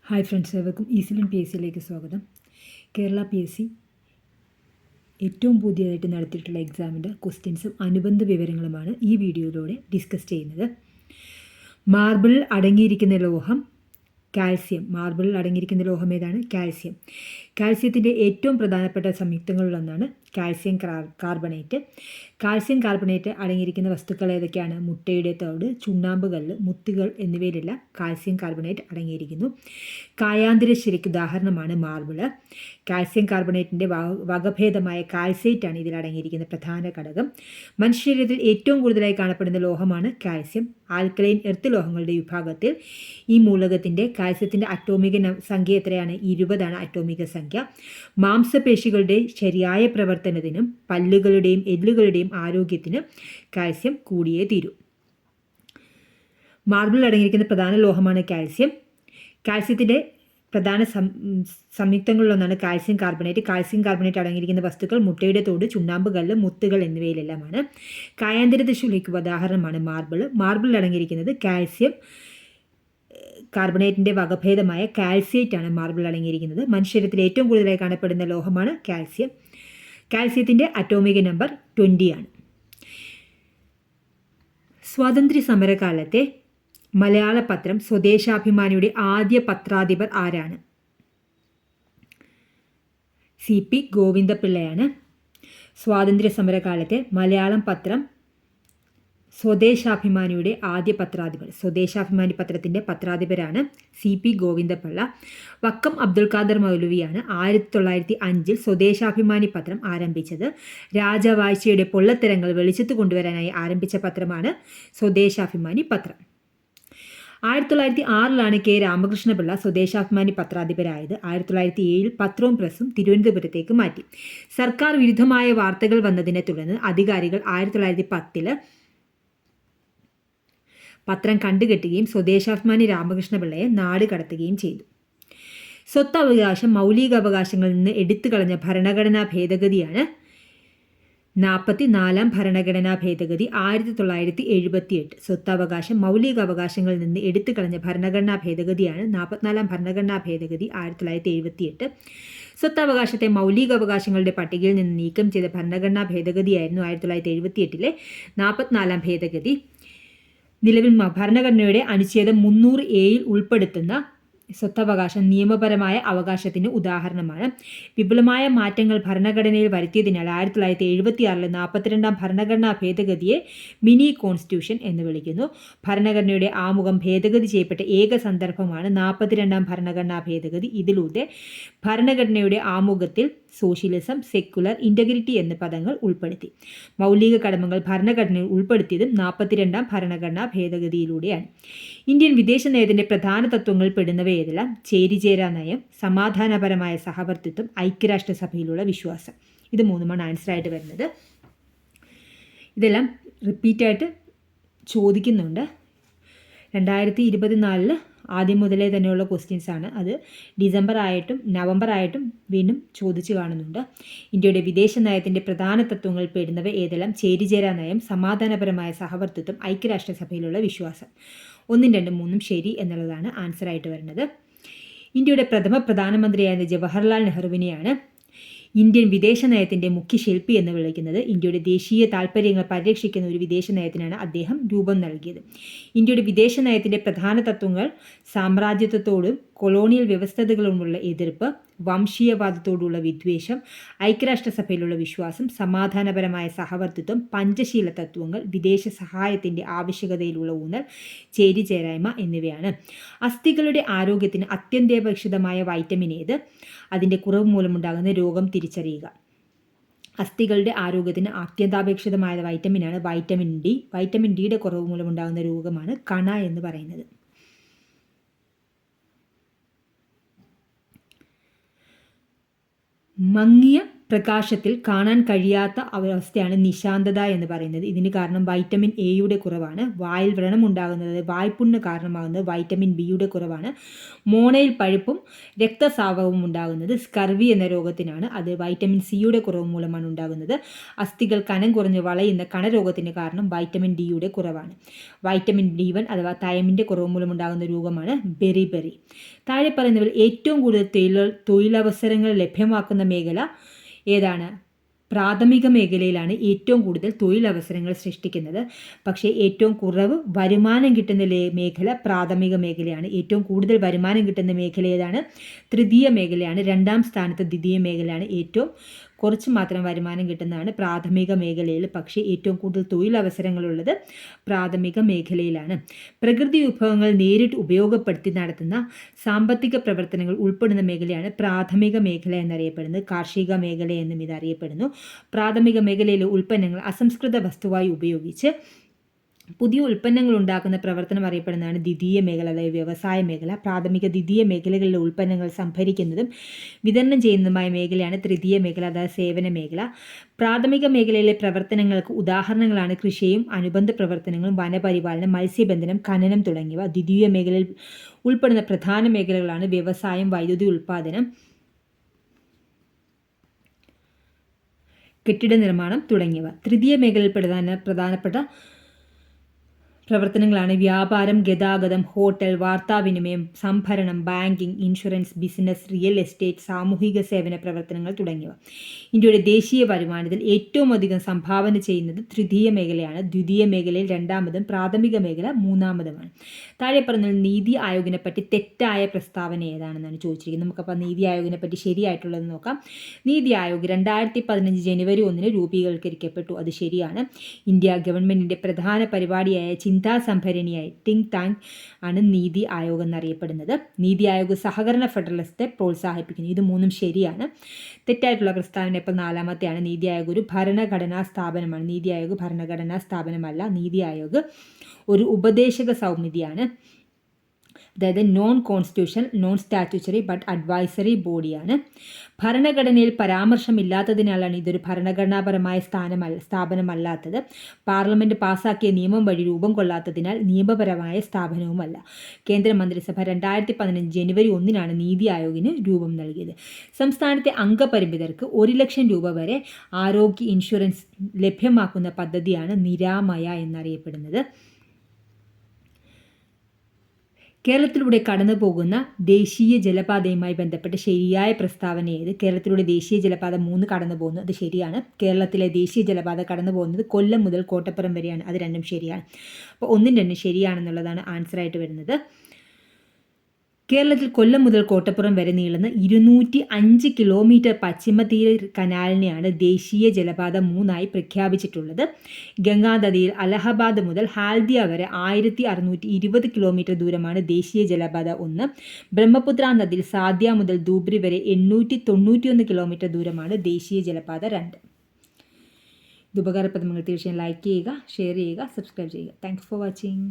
Hi friends, ഏവർക്കും ഈസിലൻ P S സിയിലേക്ക് സ്വാഗതം. കേരള പി എസ് സി ഏറ്റവും പുതിയതായിട്ട് നടത്തിയിട്ടുള്ള എക്സാമിൻ്റെ ക്വസ്റ്റ്യൻസും അനുബന്ധ വിവരങ്ങളുമാണ് ഈ വീഡിയോയിലൂടെ ഡിസ്കസ് ചെയ്യുന്നത്. മാർബിളിൽ അടങ്ങിയിരിക്കുന്ന ലോഹം കാൽസ്യം. മാർബിളിൽ അടങ്ങിയിരിക്കുന്ന ലോഹം ഏതാണ്? കാൽസ്യം. കാൽസ്യത്തിൻ്റെ ഏറ്റവും പ്രധാനപ്പെട്ട സംയുക്തങ്ങളിലൊന്നാണ് കാൽസ്യം കാർബണേറ്റ്. കാൽസ്യം കാർബണേറ്റ് അടങ്ങിയിരിക്കുന്ന വസ്തുക്കൾ ഏതൊക്കെയാണ്? മുട്ടയുടെ തോട്, ചുണ്ണാമ്പ് കല്ല്, മുത്തുകൾ എന്നിവയിലെല്ലാം കാൽസ്യം കാർബണേറ്റ് അടങ്ങിയിരിക്കുന്നു. കായാന്തരശിലയ്ക്ക് ഉദാഹരണമാണ് മാർബിള്. കാൽസ്യം കാർബണേറ്റിൻ്റെ വകഭേദമായ കാൽസൈറ്റ് ആണ് ഇതിൽ അടങ്ങിയിരിക്കുന്ന പ്രധാന ഘടകം. മനുഷ്യശരീരത്തിൽ ഏറ്റവും കൂടുതലായി കാണപ്പെടുന്ന ലോഹമാണ് കാൽസ്യം. ആൽക്കലൈൻ എർത്ത് ലോഹങ്ങളുടെ വിഭാഗത്തിൽ ഈ മൂലകത്തിൻ്റെ കാൽസ്യത്തിൻ്റെ അറ്റോമിക സംഖ്യ എത്രയാണ്? 20 അറ്റോമിക സംഖ്യ. മാംസപേശികളുടെ ശരിയായ പ്രവർത്തനത്തിനും പല്ലുകളുടെയും എല്ലുകളുടെയും ആരോഗ്യത്തിന് കാൽസ്യം കൂടിയേ തീരൂ. മാർബിളിൽ അടങ്ങിയിരിക്കുന്ന പ്രധാന ലോഹമാണ് കാൽസ്യം. കാൽസ്യത്തിൻ്റെ പ്രധാന സംയുക്തങ്ങളിലൊന്നാണ് കാൽസ്യം കാർബണേറ്റ്. കാൽസ്യം കാർബണേറ്റ് അടങ്ങിയിരിക്കുന്ന വസ്തുക്കൾ മുട്ടയുടെ തോട്, ചുണ്ണാമ്പ് കല്ല്, മുത്തുകൾ എന്നിവയിലെല്ലാമാണ്. കായാന്തര ശിലയ്ക്ക് ഉദാഹരണമാണ് മാർബിൾ. മാർബിളിൽ അടങ്ങിയിരിക്കുന്നത് കാൽസ്യം കാർബണേറ്റിൻ്റെ വകഭേദമായ കാൽസൈറ്റ് ആണ് മാർബിൾ അടങ്ങിയിരിക്കുന്നത്. മനുഷ്യശരീരത്തിൽ ഏറ്റവും കൂടുതലായി കാണപ്പെടുന്ന ലോഹമാണ് കാൽസ്യം. കാൽസ്യത്തിൻ്റെ അറ്റോമിക നമ്പർ 20 ആണ്. സ്വാതന്ത്ര്യ സമരകാലത്തെ മലയാള പത്രം സ്വദേശാഭിമാനിയുടെ ആദ്യ പത്രാധിപർ ആരാണ്? CP ഗോവിന്ദപിള്ളയാണ്. സ്വാതന്ത്ര്യ സമരകാലത്തെ മലയാളം പത്രം സ്വദേശാഭിമാനിയുടെ ആദ്യ പത്രാധിപർ. സ്വദേശാഭിമാനി പത്രത്തിൻ്റെ പത്രാധിപരാണ് CP ഗോവിന്ദപിള്ള. വക്കം അബ്ദുൽ ഖാദർ മൗലവിയാണ് 1905 സ്വദേശാഭിമാനി പത്രം ആരംഭിച്ചത്. രാജവാഴ്ചയുടെ പൊള്ളത്തരങ്ങൾ വെളിച്ചത്ത് കൊണ്ടുവരാനായി ആരംഭിച്ച പത്രമാണ് സ്വദേശാഭിമാനി പത്രം. 1906 K. രാമകൃഷ്ണപിള്ള സ്വദേശാഭിമാനി പത്രാധിപരായത്. 1907 പത്രവും പ്രസ്സും തിരുവനന്തപുരത്തേക്ക് മാറ്റി. സർക്കാർ വിരുദ്ധമായ വാർത്തകൾ വന്നതിനെ തുടർന്ന് അധികാരികൾ 1910 പത്രം കണ്ടുകെട്ടുകയും സ്വദേശാഭിമാനി രാമകൃഷ്ണപിള്ളയെ നാട് കടത്തുകയും ചെയ്തു. സ്വത്തവകാശം മൗലികാവകാശങ്ങളിൽ നിന്ന് എടുത്തു കളഞ്ഞ ഭരണഘടനാ ഭേദഗതിയാണ് 44 ഭരണഘടനാ ഭേദഗതി 1978. സ്വത്തവകാശം മൗലികാവകാശങ്ങളിൽ നിന്ന് എടുത്തു കളഞ്ഞ ഭരണഘടനാ ഭേദഗതിയാണ് 44 ഭരണഘടനാ ഭേദഗതി 1978. സ്വത്തവകാശത്തെ മൗലികാവകാശങ്ങളുടെ പട്ടികയിൽ നിന്ന് നീക്കം ചെയ്ത ഭരണഘടനാ ഭേദഗതിയായിരുന്നു 1978 44 ഭേദഗതി. നിലവിൽ ഭരണഘടനയുടെ അനുച്ഛേദം 300A ഉൾപ്പെടുത്തുന്ന സ്വത്തവകാശം നിയമപരമായ അവകാശത്തിന് ഉദാഹരണമാണ്. വിപുലമായ മാറ്റങ്ങൾ ഭരണഘടനയിൽ വരുത്തിയതിനാൽ 1976 42 ഭരണഘടനാ ഭേദഗതിയെ മിനി കോൺസ്റ്റിറ്റ്യൂഷൻ എന്ന് വിളിക്കുന്നു. ഭരണഘടനയുടെ ആമുഖം ഭേദഗതി ചെയ്യപ്പെട്ട ഏക സന്ദർഭമാണ് 42 ഭരണഘടനാ ഭേദഗതി. ഇതിലൂടെ ഭരണഘടനയുടെ ആമുഖത്തിൽ സോഷ്യലിസം, സെക്കുലർ, ഇൻ്റഗ്രിറ്റി എന്ന പദങ്ങൾ ഉൾപ്പെടുത്തി. മൗലിക കടമകൾ ഭരണഘടനയിൽ ഉൾപ്പെടുത്തിയതും 42 ഭരണഘടനാ ഭേദഗതിയിലൂടെയാണ്. ഇന്ത്യൻ വിദേശ നയത്തിൻ്റെ പ്രധാന തത്വങ്ങൾ പെടുന്നവയേതെല്ലാം? ചേരിചേരാ നയം, സമാധാനപരമായ സഹവർത്തിത്വം, ഐക്യരാഷ്ട്രസഭയിലുള്ള വിശ്വാസം. ഇത് മൂന്നുമാണ് ആൻസറായിട്ട് വരുന്നത്. ഇതെല്ലാം റിപ്പീറ്റായിട്ട് ചോദിക്കുന്നുണ്ട്. 2024 ആദ്യം മുതലേ തന്നെയുള്ള ക്വസ്റ്റ്യൻസ് ആണ്. അത് ഡിസംബർ ആയിട്ടും നവംബർ ആയിട്ടും വീണ്ടും ചോദിച്ചു കാണുന്നുണ്ട്. ഇന്ത്യയുടെ വിദേശ നയത്തിൻ്റെ പ്രധാന തത്വങ്ങൾ പെടുന്നവ ഏതെല്ലാം? ചേരിചേരാ നയം, സമാധാനപരമായ സഹവർത്തിത്വം, ഐക്യരാഷ്ട്രസഭയിലുള്ള വിശ്വാസം. 1, 2, 3 ശരി എന്നുള്ളതാണ് ആൻസറായിട്ട് വരുന്നത്. ഇന്ത്യയുടെ പ്രഥമ പ്രധാനമന്ത്രിയായിരുന്ന ജവഹർലാൽ നെഹ്റുവിനെയാണ് ഇന്ത്യൻ വിദേശ നയത്തിൻ്റെ മുഖ്യ ശില്പി എന്ന് വിളിക്കുന്നത്. ഇന്ത്യയുടെ ദേശീയ താൽപ്പര്യങ്ങൾ പരിരക്ഷിക്കുന്ന ഒരു വിദേശ നയത്തിനാണ് അദ്ദേഹം രൂപം നൽകിയത്. ഇന്ത്യയുടെ വിദേശ നയത്തിൻ്റെ പ്രധാന തത്വങ്ങൾ സാമ്രാജ്യത്വത്തോടും കൊളോണിയൽ വ്യവസ്ഥതകളുമുള്ള എതിർപ്പ്, വംശീയവാദത്തോടുള്ള വിദ്വേഷം, ഐക്യരാഷ്ട്രസഭയിലുള്ള വിശ്വാസം, സമാധാനപരമായ സഹവർത്തിത്വം, പഞ്ചശീല തത്വങ്ങൾ, വിദേശ സഹായത്തിൻ്റെ ആവശ്യകതയിലുള്ള ഊന്നൽ, ചേരിചേരായ്മ എന്നിവയാണ്. അസ്ഥികളുടെ ആരോഗ്യത്തിന് അത്യന്താപേക്ഷിതമായ വൈറ്റമിൻ ഏത്? അതിൻ്റെ കുറവ് മൂലമുണ്ടാകുന്ന രോഗം തിരിച്ചറിയുക. അസ്ഥികളുടെ ആരോഗ്യത്തിന് അത്യന്താപേക്ഷിതമായ വൈറ്റമിനാണ് വൈറ്റമിൻ ഡി. വൈറ്റമിൻ ഡിയുടെ കുറവ് മൂലമുണ്ടാകുന്ന രോഗമാണ് കണ എന്ന് പറയുന്നത്. മങ്ങിയ പ്രകാശത്തിൽ കാണാൻ കഴിയാത്ത അവസ്ഥയാണ് നിശാന്തത എന്ന് പറയുന്നത്. ഇതിന് കാരണം വൈറ്റമിൻ എയുടെ കുറവാണ്. വായിൽ വ്രണം ഉണ്ടാകുന്നത്, വായ്പുണ്ണ് കാരണമാകുന്നത് വൈറ്റമിൻ ബിയുടെ കുറവാണ്. മോണയിൽ പഴുപ്പും രക്തസ്രാവവും ഉണ്ടാകുന്നത് സ്കർവി എന്ന രോഗത്തിനാണ്. അത് വൈറ്റമിൻ സിയുടെ കുറവ് മൂലമാണ് ഉണ്ടാകുന്നത്. അസ്ഥികൾ കനം കുറഞ്ഞ് വളയുന്ന കണരോഗത്തിന് കാരണം വൈറ്റമിൻ ഡിയുടെ കുറവാണ്. വൈറ്റമിൻ B1 അഥവാ തൈമിൻ്റെ കുറവ് മൂലമുണ്ടാകുന്ന രോഗമാണ് ബെറിബെറി. താഴെ പറയുന്നവരിൽ ഏറ്റവും കൂടുതൽ തൊഴിലവസരങ്ങൾ ലഭ്യമാക്കുന്ന മേഖല ഏതാണ്? പ്രാഥമിക മേഖലയിലാണ് ഏറ്റവും കൂടുതൽ തൊഴിലവസരങ്ങൾ സൃഷ്ടിക്കുന്നത്. പക്ഷേ ഏറ്റവും കുറവ് വരുമാനം കിട്ടുന്ന മേഖല പ്രാഥമിക മേഖലയാണ്. ഏറ്റവും കൂടുതൽ വരുമാനം കിട്ടുന്ന മേഖല ഏതാണ്? തൃതീയ മേഖലയാണ്. രണ്ടാം സ്ഥാനത്ത് ദ്വിതീയ മേഖലയാണ്. ഏറ്റവും കുറച്ച് മാത്രം വരുമാനം കിട്ടുന്നതാണ് പ്രാഥമിക മേഖലയിൽ. പക്ഷേ ഏറ്റവും കൂടുതൽ തൊഴിലവസരങ്ങളുള്ളത് പ്രാഥമിക മേഖലയിലാണ്. പ്രകൃതി വിഭവങ്ങൾ നേരിട്ട് ഉപയോഗപ്പെടുത്തി നടത്തുന്ന സാമ്പത്തിക പ്രവർത്തനങ്ങൾ ഉൾപ്പെടുന്ന മേഖലയാണ് പ്രാഥമിക മേഖല എന്നറിയപ്പെടുന്നത്. കാർഷിക മേഖല എന്നും ഇതറിയപ്പെടുന്നു. പ്രാഥമിക മേഖലയിലെ ഉൽപ്പന്നങ്ങൾ അസംസ്കൃത വസ്തുവായി ഉപയോഗിച്ച് പുതിയ ഉൽപ്പന്നങ്ങൾ ഉണ്ടാക്കുന്ന പ്രവർത്തനം അറിയപ്പെടുന്നതാണ് ദ്വിതീയ മേഖല, അതായത് വ്യവസായ മേഖല. പ്രാഥമിക ദ്വിതീയ മേഖലകളിലെ ഉൽപ്പന്നങ്ങൾ സംഭരിക്കുന്നതും വിതരണം ചെയ്യുന്നതുമായ മേഖലയാണ് തൃതീയ മേഖല, അതായത് സേവന മേഖല. പ്രാഥമിക മേഖലയിലെ പ്രവർത്തനങ്ങൾക്ക് ഉദാഹരണങ്ങളാണ് കൃഷിയും അനുബന്ധ പ്രവർത്തനങ്ങളും വനപരിപാലനം, മത്സ്യബന്ധനം, ഖനനം തുടങ്ങിയവ. ദ്വിതീയ മേഖലയിൽ ഉൾപ്പെടുന്ന പ്രധാന മേഖലകളാണ് വ്യവസായം, വൈദ്യുതി ഉൽപ്പാദനം, കെട്ടിട നിർമ്മാണം തുടങ്ങിയവ. തൃതീയ മേഖലയിൽ പ്രധാനപ്പെട്ട പ്രവർത്തനങ്ങളാണ് വ്യാപാരം, ഗതാഗതം, ഹോട്ടൽ, വാർത്താവിനിമയം, സംഭരണം, banking, insurance, business, real estate, സാമൂഹിക സേവന പ്രവർത്തനങ്ങൾ തുടങ്ങിയവ. ഇന്ത്യയുടെ ദേശീയ വരുമാനത്തിൽ ഏറ്റവും അധികം സംഭാവന ചെയ്യുന്നത് തൃതീയ മേഖലയാണ്. ദ്വിതീയ മേഖലയിൽ രണ്ടാമതും പ്രാഥമിക മേഖല മൂന്നാമതുമാണ്. താഴെ പറഞ്ഞ നീതി ആയോഗിനെ പറ്റി തെറ്റായ പ്രസ്താവന ഏതാണെന്നാണ് ചോദിച്ചിരിക്കുന്നത്. നമുക്കപ്പോൾ നീതി ആയോഗിനെ പറ്റി ശരിയായിട്ടുള്ളത് നോക്കാം. നീതി ആയോഗ് 2015 ജനുവരി 1 രൂപീകരിക്കപ്പെട്ടു. അത് ശരിയാണ്. ഇന്ത്യ ഗവൺമെൻറ്റിൻ്റെ പ്രധാന പരിപാടിയായ ചിന്താസംഭരണിയായി തിങ്ക് ടാങ്ക് ആണ് നീതി ആയോഗ് എന്നറിയപ്പെടുന്നത്. നീതി ആയോഗ് സഹകരണ ഫെഡറലിസത്തെ പ്രോത്സാഹിപ്പിക്കുന്നു. ഇത് മൂന്നും ശരിയാണ്. തെറ്റായിട്ടുള്ള പ്രസ്താവന ഇപ്പോൾ 4-മത്തെയാണ്. നീതി ആയോഗ് ഒരു ഭരണഘടനാ സ്ഥാപനമാണ്. നീതി ആയോഗ് ഭരണഘടനാ സ്ഥാപനമല്ല. നീതി ആയോഗ് ഒരു ഉപദേശക സമിതിയാണ്. അതായത് non constitutional, non statutory but advisory ബോഡിയാണ്. ഭരണഘടനയിൽ പരാമർശമില്ലാത്തതിനാലാണ് ഇതൊരു ഭരണഘടനാപരമായ സ്ഥാപനമല്ലാത്തത്. പാർലമെൻറ്റ് പാസാക്കിയ നിയമം വഴി രൂപം കൊള്ളാത്തതിനാൽ നിയമപരമായ സ്ഥാപനവുമല്ല. കേന്ദ്ര മന്ത്രിസഭ 2015 ജനുവരി 1 നീതി ആയോഗിന് രൂപം നൽകിയത്. സംസ്ഥാനത്തെ അംഗപരിമിതർക്ക് 1 ലക്ഷം രൂപ വരെ ആരോഗ്യ ഇൻഷുറൻസ് ലഭ്യമാക്കുന്ന പദ്ധതിയാണ് നിരാമയ എന്നറിയപ്പെടുന്നത്. കേരളത്തിലൂടെ കടന്നു പോകുന്ന ദേശീയ ജലപാതയുമായി ബന്ധപ്പെട്ട ശരിയായ പ്രസ്താവന ഏത്? കേരളത്തിലൂടെ ദേശീയ ജലപാത 3 കടന്നു പോകുന്നു. അത് ശരിയാണ്. കേരളത്തിലെ ദേശീയ ജലപാത കടന്നു പോകുന്നത് കൊല്ലം മുതൽ കോട്ടപ്പുറം വരെയാണ്. അത് രണ്ടും ശരിയാണ്. അപ്പോൾ 1 2 ശരിയാണെന്നുള്ളതാണ് ആൻസറായിട്ട് വരുന്നത്. കേരളത്തിൽ കൊല്ലം മുതൽ കോട്ടപ്പുറം വരെ നീളുന്ന 205 കിലോമീറ്റർ പശ്ചിമതീര കനാലിനെയാണ് ദേശീയ ജലപാത 3 പ്രഖ്യാപിച്ചിട്ടുള്ളത്. ഗംഗാനദിയിൽ അലഹബാദ് മുതൽ ഹാൽദിയ വരെ 1620 കിലോമീറ്റർ ദൂരമാണ് ദേശീയ ജലപാത 1. ബ്രഹ്മപുത്ര നദിയിൽ സാദ്യ മുതൽ ധൂബ്രി വരെ 891 കിലോമീറ്റർ ദൂരമാണ് ദേശീയ ജലപാത 2. ഇത് ഉപകാരപ്രദമായ തീർച്ചയായും ലൈക്ക് ചെയ്യുക, ഷെയർ ചെയ്യുക, സബ്സ്ക്രൈബ് ചെയ്യുക. Thanks for watching.